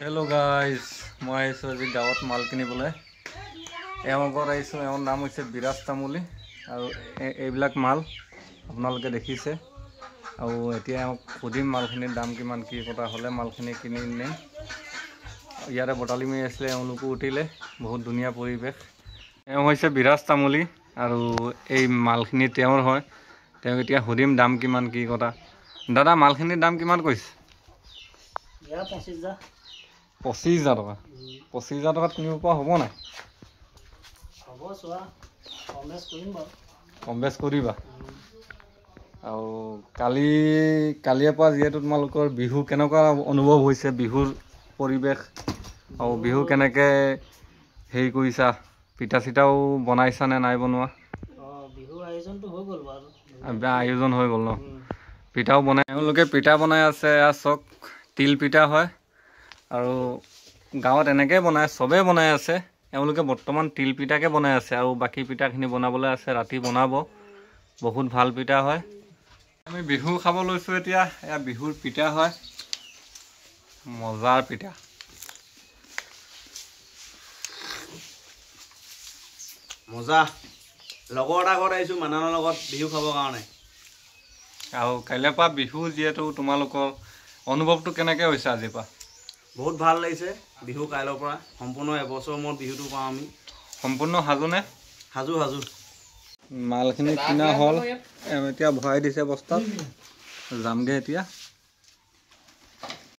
hello guys मैं ISO आज गाँव माल किनिबले एवं आईसो एवं नाम होइसे बिराज तामुली और এইবিলাক माल আপোনালোকে দেখিছে আৰু এতিয়া খুদিম মালখিনিৰ দাম কিমান কি কথা হলে মালখিনি কিনি নিম ইয়াৰে বটালি মাৰি আছিল এওঁলোকো উঠিলে বহুত ধুনীয়া পৰিবেশ এওঁ হৈছে বিৰাজ তামুলী আৰু এই মালখিনি তেওঁৰ হয় তেওঁ এতিয়া খুদিম দাম কিমান কি কথা দাদা মালখিনিৰ দাম কিমান কৈছে या 25000 25,000 टका 25,000 टकात किनिब পৰা হ'ব নাই হ'ব সোৱা কমেছ কৰিম বাৰু কমেছ কৰিবা আৰু কালিৰ পৰা যেহেতু তোমালোকৰ বিহু কেনেকুৱা অনুভৱ হৈছে বিহুৰ পৰিবেশ আৰু বিহু কেনেকে হেৰি কৰিছা পিঠা চিটাও বনাইছা নে নাই বনোৱা বিহু আয়োজনটো হৈ গ'ল বাৰু আয়োজন হৈ গ'ল ন পিঠাও বনাই এওঁলোকে পিঠা বনাই আছে চক তিল পিঠা হয় আৰু গাঁৱত এনেকৈ বনায় চবেই বনাই আছে এওঁলোকে বৰ্তমান তিল পিঠাকে বনাই আছে আৰু বাকী পিঠাখিনি বনাবলৈ আছে ৰাতি বনাব বহুত ভাল পিঠা হয় আমি বিহু খাব লৈছোঁ এতিয়া এয়া বিহুৰ পিঠা হয় মজাৰ পিঠা মজা লগৰ এটা ঘৰত আহিছোঁ মানানৰ লগত বিহু খাবৰ কাৰণে আৰু কাইলৈৰ পৰা বিহু যিহেতু তোমালোকৰ অনুভৱটো কেনেকৈ হৈছে আজিৰ পৰা বহুত ভাল লাগিছে বিহু কাইলৈৰ পৰা সম্পূৰ্ণ এবছৰ মূৰত বিহুটো পাওঁ আমি সম্পূৰ্ণ সাজুনে সাজু মালখিনি কিনা হ'ল এতিয়া ভৰাই দিছে বস্তাত যামগৈ এতিয়া